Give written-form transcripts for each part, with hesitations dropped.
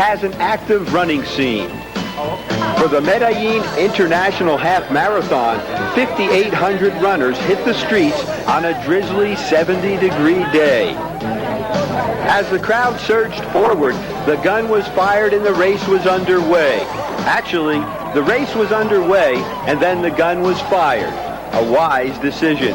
has an active running scene. For the Medellin International Half Marathon, 5,800 runners hit the streets on a drizzly 70-degree day. As the crowd surged forward, the gun was fired and the race was underway. Actually, the race was underway and then the gun was fired. A wise decision.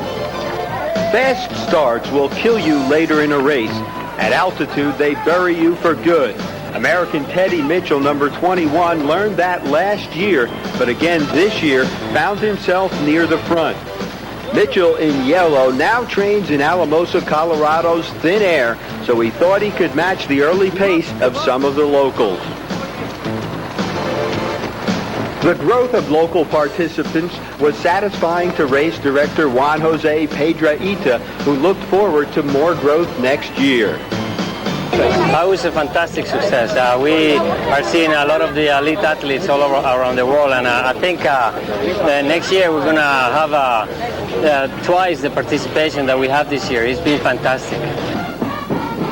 Fast starts will kill you later in a race. At altitude, they bury you for good. American Teddy Mitchell, number 21, learned that last year, but again this year found himself near the front. Mitchell in yellow now trains in Alamosa, Colorado's thin air, so he thought he could match the early pace of some of the locals. The growth of local participants was satisfying to race director Juan Jose Piedrahita, who looked forward to more growth next year. It was a fantastic success. We are seeing a lot of the elite athletes all around the world, and I think next year we're going to have twice the participation that we have this year. It's been fantastic.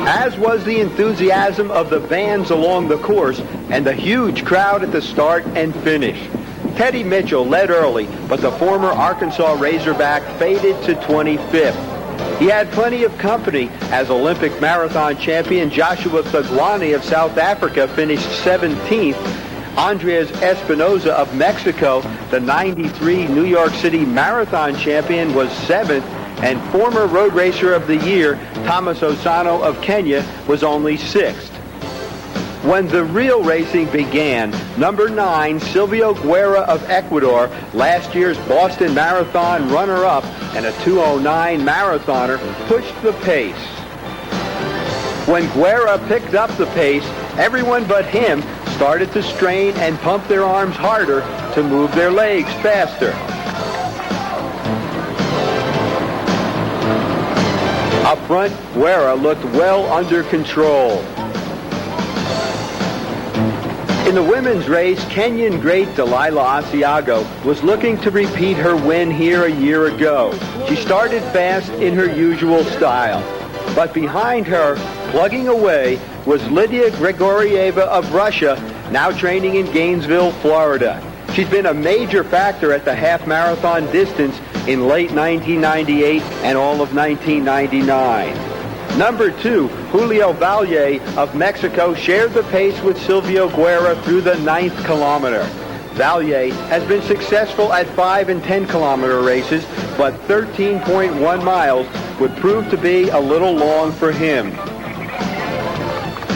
As was the enthusiasm of the vans along the course and the huge crowd at the start and finish. Teddy Mitchell led early, but the former Arkansas Razorback faded to 25th. He had plenty of company as Olympic marathon champion Joshua Thagwani of South Africa finished 17th. Andres Espinoza of Mexico, the 93 New York City Marathon champion, was 7th. And former road racer of the year, Thomas Osano of Kenya, was only 6th. When the real racing began, number 9, Silvio Guerra of Ecuador, last year's Boston Marathon runner-up and a 2:09 marathoner, pushed the pace. When Guerra picked up the pace, everyone but him started to strain and pump their arms harder to move their legs faster. Up front, Guerra looked well under control. In the women's race, Kenyan great Delilah Asiago was looking to repeat her win here a year ago. She started fast in her usual style. But behind her, plugging away, was Lydia Grigorieva of Russia, now training in Gainesville, Florida. She's been a major factor at the half marathon distance in late 1998 and all of 1999. Number 2, Julio Valle of Mexico shared the pace with Silvio Guerra through the 9th kilometer. Valle has been successful at 5 and 10 kilometer races, but 13.1 miles would prove to be a little long for him.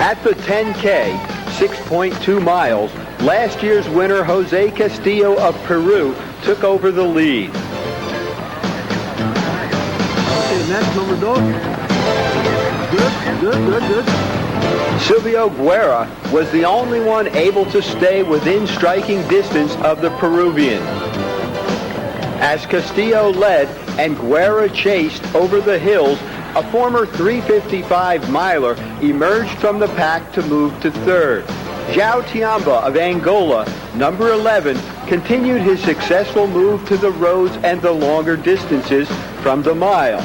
At the 10K, 6.2 miles, last year's winner Jose Castillo of Peru took over the lead. Okay, next, number 2. Good. Silvio Guerra was the only one able to stay within striking distance of the Peruvian. As Castillo led and Guerra chased over the hills, a former 355-miler emerged from the pack to move to third. João Tiamba of Angola, number 11, continued his successful move to the roads and the longer distances from the mile.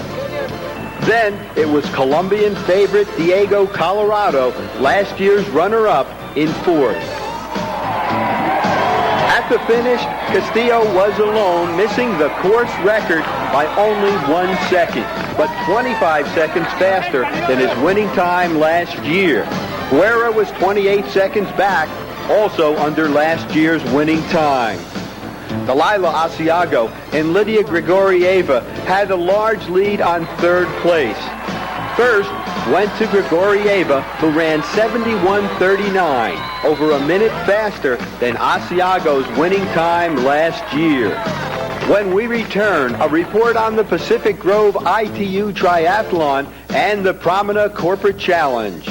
Then it was Colombian favorite Diego Colorado, last year's runner-up, in 4th. At the finish, Castillo was alone, missing the course record by only 1 second, but 25 seconds faster than his winning time last year. Guerra was 28 seconds back, also under last year's winning time. Delilah Asiago and Lydia Grigorieva had a large lead on 3rd place. First went to Grigorieva, who ran 71:39, over a minute faster than Asiago's winning time last year. When we return, a report on the Pacific Grove ITU Triathlon and the Promena Corporate Challenge.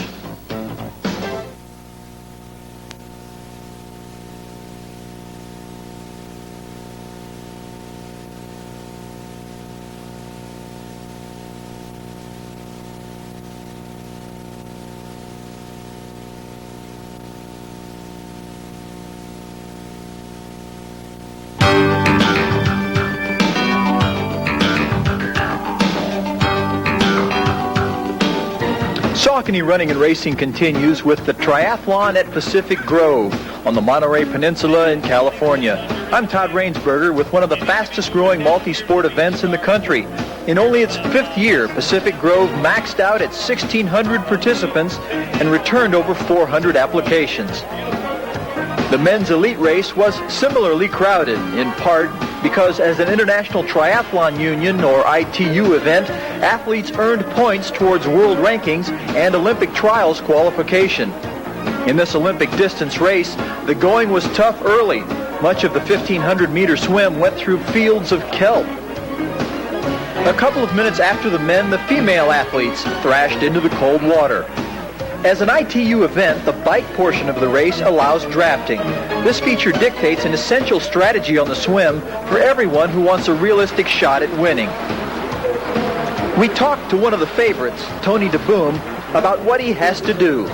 Saw Saucony running and racing continues with the triathlon at Pacific Grove on the Monterey Peninsula in California. I'm Todd Rainsberger with one of the fastest growing multi-sport events in the country. In only its 5th year, Pacific Grove maxed out at 1,600 participants and returned over 400 applications. The men's elite race was similarly crowded, in part because as an International Triathlon Union, or ITU event, athletes earned points towards world rankings and Olympic trials qualification. In this Olympic distance race, the going was tough early. Much of the 1,500-meter swim went through fields of kelp. A couple of minutes after the men, the female athletes thrashed into the cold water. As an ITU event, the bike portion of the race allows drafting. This feature dictates an essential strategy on the swim for everyone who wants a realistic shot at winning. We talked to one of the favorites, Tony DeBoom, about what he has to do.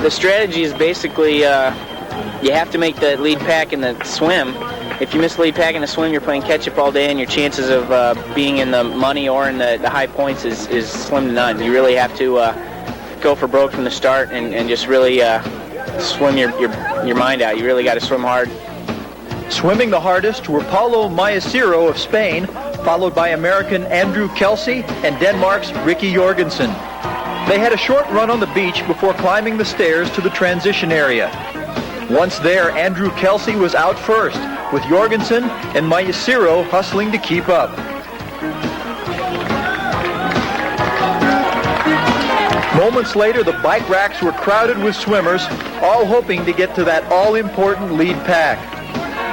The strategy is basically you have to make the lead pack in the swim. If you miss the lead pack in the swim, you're playing catch-up all day, and your chances of being in the money or in the high points is slim to none. You really have to go for broke from the start and just really swim your mind out. You really got to swim hard. Swimming the hardest were Paulo Mayaciro of Spain, followed by American Andrew Kelsey and Denmark's Ricky Jorgensen. They had a short run on the beach before climbing the stairs to the transition area. Once there, Andrew Kelsey was out first, with Jorgensen and Mayaciro hustling to keep up. Moments later, the bike racks were crowded with swimmers, all hoping to get to that all-important lead pack.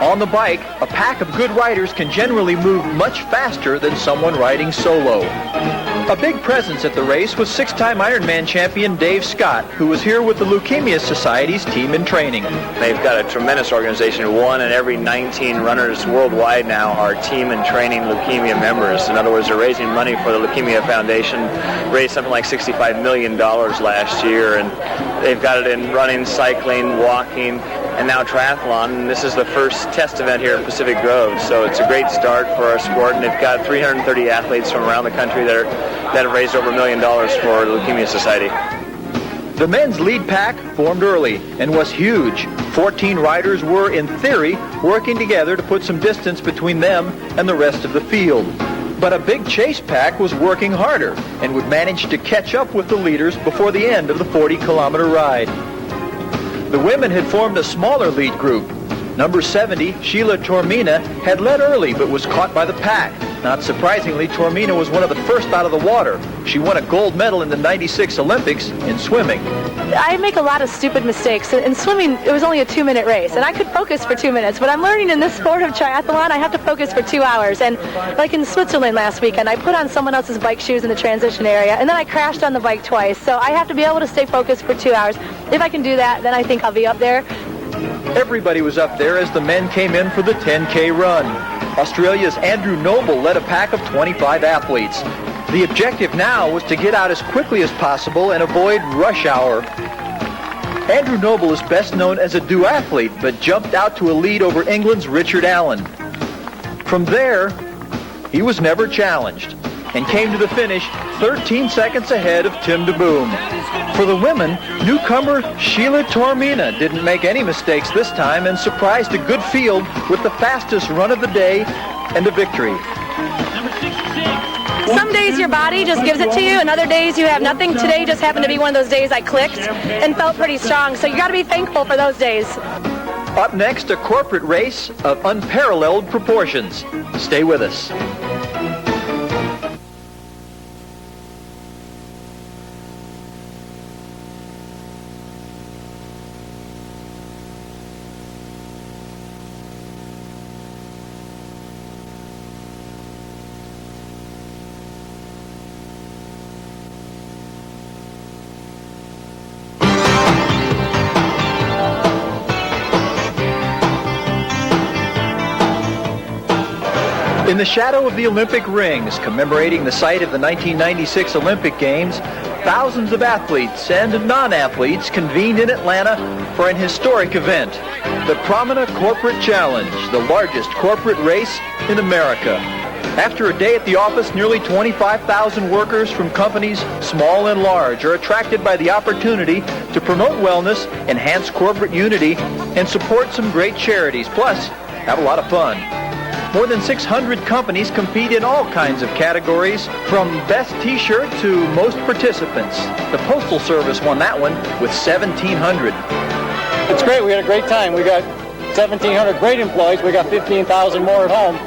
On the bike, a pack of good riders can generally move much faster than someone riding solo. A big presence at the race was 6-time Ironman champion Dave Scott, who was here with the Leukemia Society's team in training. They've got a tremendous organization. 1 in every 19 runners worldwide now are team and training leukemia members. In other words, they're raising money for the Leukemia Foundation, raised something like $65 million last year, and they've got it in running, cycling, walking, and now triathlon. And this is the first test event here in Pacific Grove, so it's a great start for our sport, and they've got 330 athletes from around the country that have raised over $1 million for the Leukemia Society. The men's lead pack formed early and was huge. 14 riders were, in theory, working together to put some distance between them and the rest of the field. But a big chase pack was working harder and would manage to catch up with the leaders before the end of the 40-kilometer ride. The women had formed a smaller lead group. Number 70, Sheila Tormina, had led early but was caught by the pack. Not surprisingly, Tormina was one of the first out of the water. She won a gold medal in the '96 Olympics in swimming. I make a lot of stupid mistakes. In swimming, it was only a 2-minute race, and I could focus for 2 minutes. But I'm learning in this sport of triathlon, I have to focus for 2 hours. And like in Switzerland last weekend, I put on someone else's bike shoes in the transition area, and then I crashed on the bike twice. So I have to be able to stay focused for 2 hours. If I can do that, then I think I'll be up there. Everybody was up there as the men came in for the 10K run. Australia's Andrew Noble led a pack of 25 athletes. The objective now was to get out as quickly as possible and avoid rush hour. Andrew Noble is best known as a duathlete, but jumped out to a lead over England's Richard Allen. From there, he was never challenged and came to the finish 13 seconds ahead of Tim DeBoom. For the women, newcomer Sheila Tormina didn't make any mistakes this time and surprised a good field with the fastest run of the day and a victory. Some days your body just gives it to you, and other days you have nothing. Today just happened to be one of those days I clicked and felt pretty strong, so you got to be thankful for those days. Up next, a corporate race of unparalleled proportions. Stay with us. In the shadow of the Olympic rings, commemorating the site of the 1996 Olympic Games, thousands of athletes and non-athletes convened in Atlanta for an historic event, the Promina Corporate Challenge, the largest corporate race in America. After a day at the office, nearly 25,000 workers from companies, small and large, are attracted by the opportunity to promote wellness, enhance corporate unity, and support some great charities, plus have a lot of fun. More than 600 companies compete in all kinds of categories, from best t-shirt to most participants. The Postal Service won that one with 1,700. It's great. We had a great time. We got 1,700 great employees. We got 15,000 more at home.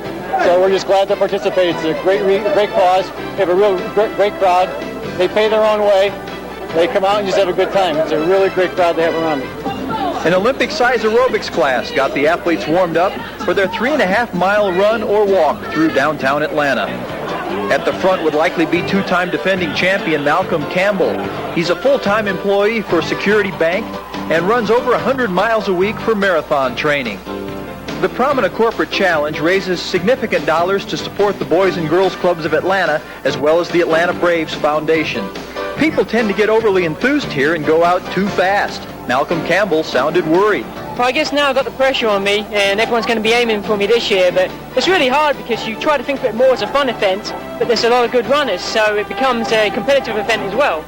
So we're just glad to participate. It's a great cause. We have a real great crowd. They pay their own way. They come out and just have a good time. It's a really great crowd to have around. An Olympic-size aerobics class got the athletes warmed up for their 3.5-mile run or walk through downtown Atlanta. At the front would likely be two-time defending champion Malcolm Campbell. He's a full-time employee for Security Bank and runs over 100 miles a week for marathon training. The Prominent Corporate Challenge raises significant dollars to support the Boys and Girls Clubs of Atlanta, as well as the Atlanta Braves Foundation. People tend to get overly enthused here and go out too fast. Malcolm Campbell sounded worried. Well, I guess now I've got the pressure on me, and everyone's going to be aiming for me this year, but it's really hard because you try to think of it more as a fun event, but there's a lot of good runners, so it becomes a competitive event as well.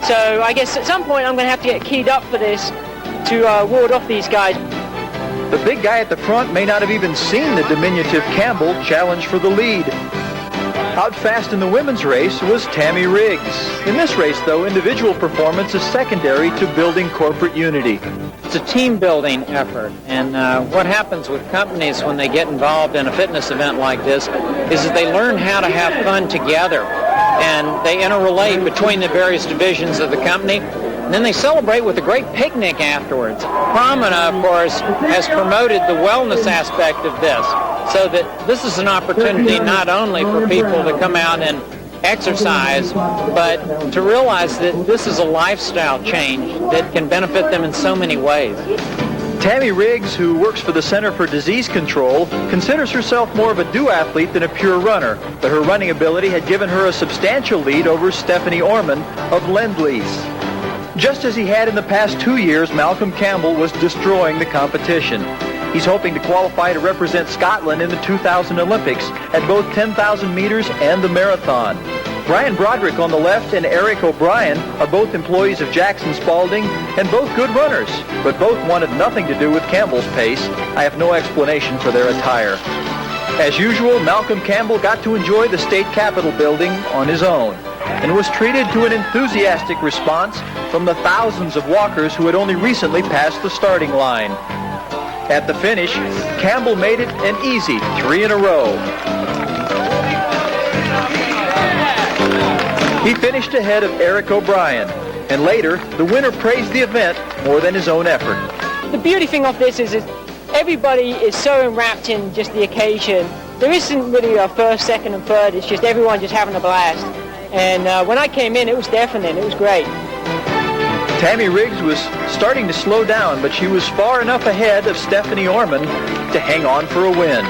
So I guess at some point I'm going to have to get keyed up for this to ward off these guys. The big guy at the front may not have even seen the diminutive Campbell challenge for the lead. Out fast in the women's race was Tammy Riggs. In this race, though, individual performance is secondary to building corporate unity. It's a team-building effort, and what happens with companies when they get involved in a fitness event like this is that they learn how to have fun together, and they interrelate between the various divisions of the company. And then they celebrate with a great picnic afterwards. Promina, of course, has promoted the wellness aspect of this, so that this is an opportunity not only for people to come out and exercise, but to realize that this is a lifestyle change that can benefit them in so many ways. Tammy Riggs, who works for the Center for Disease Control, considers herself more of a duathlete than a pure runner, but her running ability had given her a substantial lead over Stephanie Orman of Lend-Lease. Just as he had in the past 2 years, Malcolm Campbell was destroying the competition. He's hoping to qualify to represent Scotland in the 2000 Olympics at both 10,000 meters and the marathon. Brian Broderick on the left and Eric O'Brien are both employees of Jackson Spalding and both good runners, but both wanted nothing to do with Campbell's pace. I have no explanation for their attire. As usual, Malcolm Campbell got to enjoy the state capitol building on his own and was treated to an enthusiastic response from the thousands of walkers who had only recently passed the starting line. At the finish, Campbell made it an easy 3 in a row. He finished ahead of Eric O'Brien, and later, the winner praised the event more than his own effort. The beauty thing of this is everybody is so enwrapped in just the occasion. There isn't really a first, second, and third. It's just everyone just having a blast. And when I came in, it was deafening. It was great. Tammy Riggs was starting to slow down, but she was far enough ahead of Stephanie Orman to hang on for a win.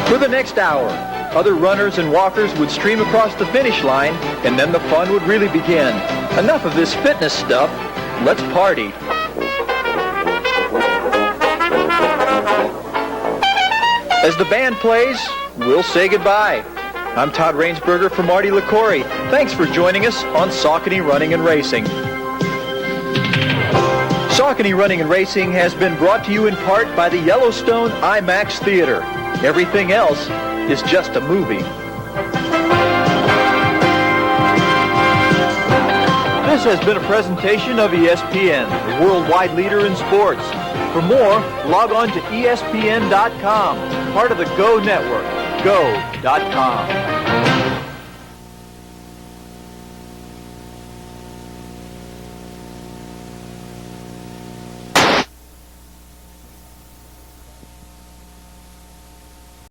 For the next hour, other runners and walkers would stream across the finish line, and then the fun would really begin. Enough of this fitness stuff. Let's party. As the band plays, we'll say goodbye. I'm Todd Rainsberger for Marty LaCourie. Thanks for joining us on Saucony Running and Racing. Saucony Running and Racing has been brought to you in part by the Yellowstone IMAX Theater. Everything else is just a movie. This has been a presentation of ESPN, the worldwide leader in sports. For more, log on to ESPN.com, part of the Go Network. Go.com.